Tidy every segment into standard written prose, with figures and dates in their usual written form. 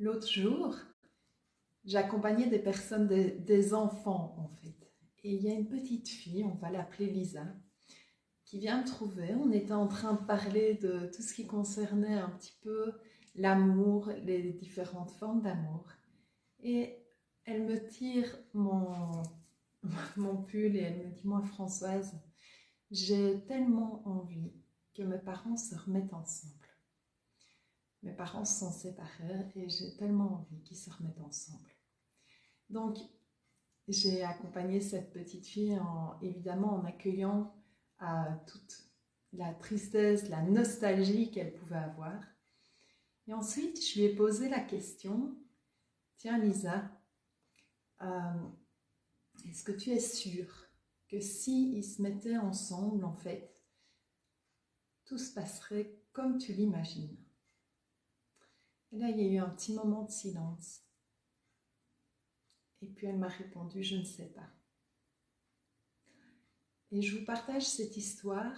L'autre jour, j'accompagnais des personnes, des enfants en fait. Et il y a une petite fille, on va l'appeler Lisa, qui vient me trouver. On était en train de parler de tout ce qui concernait un petit peu l'amour, les différentes formes d'amour. Et elle me tire mon pull et elle me dit, moi Françoise, j'ai tellement envie que mes parents se remettent ensemble. Mes parents se sont séparés et j'ai tellement envie qu'ils se remettent ensemble. Donc, j'ai accompagné cette petite fille évidemment en accueillant toute la tristesse, la nostalgie qu'elle pouvait avoir. Et ensuite, je lui ai posé la question, tiens Lisa, est-ce que tu es sûre que si ils se mettaient ensemble, en fait, tout se passerait comme tu l'imagines? Et là, il y a eu un petit moment de silence. Et puis elle m'a répondu, je ne sais pas. Et je vous partage cette histoire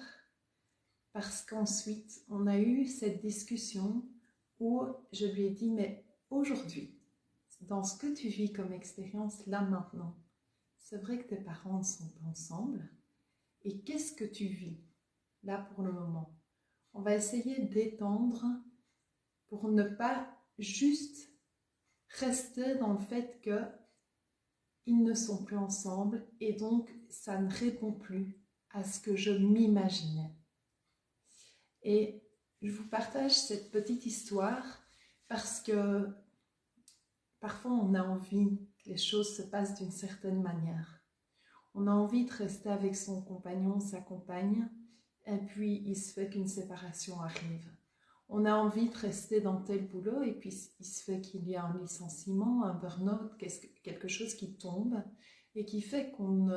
parce qu'ensuite, on a eu cette discussion où je lui ai dit, mais aujourd'hui, dans ce que tu vis comme expérience là maintenant, c'est vrai que tes parents sont ensemble et qu'est-ce que tu vis là pour le moment? On va essayer d'étendre pour ne pas juste rester dans le fait qu'ils ne sont plus ensemble et donc ça ne répond plus à ce que je m'imaginais. Et je vous partage cette petite histoire parce que parfois on a envie que les choses se passent d'une certaine manière. On a envie de rester avec son compagnon, sa compagne, et puis il se fait qu'une séparation arrive. On a envie de rester dans tel boulot et puis il se fait qu'il y a un licenciement, un burn-out, quelque chose qui tombe et qui fait qu'on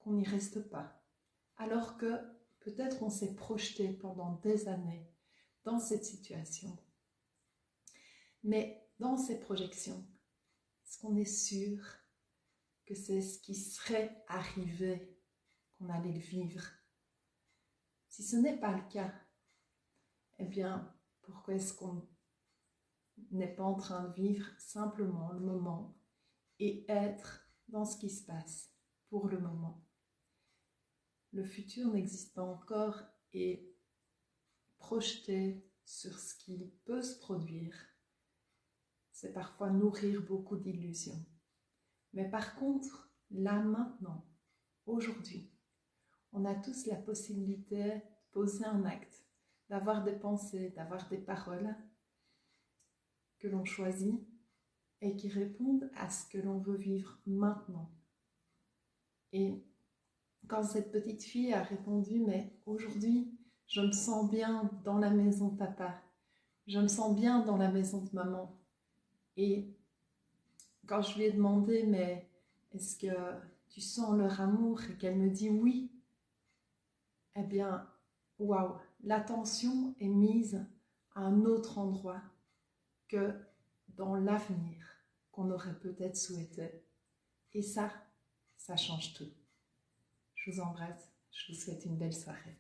n'y reste pas. Alors que peut-être on s'est projeté pendant des années dans cette situation. Mais dans ces projections, est-ce qu'on est sûr que c'est ce qui serait arrivé, qu'on allait le vivre? Si ce n'est pas le cas, eh bien, pourquoi est-ce qu'on n'est pas en train de vivre simplement le moment et être dans ce qui se passe pour le moment? Le futur n'existe pas encore et projeter sur ce qui peut se produire, c'est parfois nourrir beaucoup d'illusions. Mais par contre, là maintenant, aujourd'hui, on a tous la possibilité de poser un acte, d'avoir des pensées, d'avoir des paroles que l'on choisit et qui répondent à ce que l'on veut vivre maintenant. Et quand cette petite fille a répondu, mais aujourd'hui, je me sens bien dans la maison de papa, je me sens bien dans la maison de maman. Et quand je lui ai demandé, mais est-ce que tu sens leur amour? Et qu'elle me dit oui, eh bien, waouh, l'attention est mise à un autre endroit que dans l'avenir qu'on aurait peut-être souhaité. Et ça change tout. Je vous embrasse, je vous souhaite une belle soirée.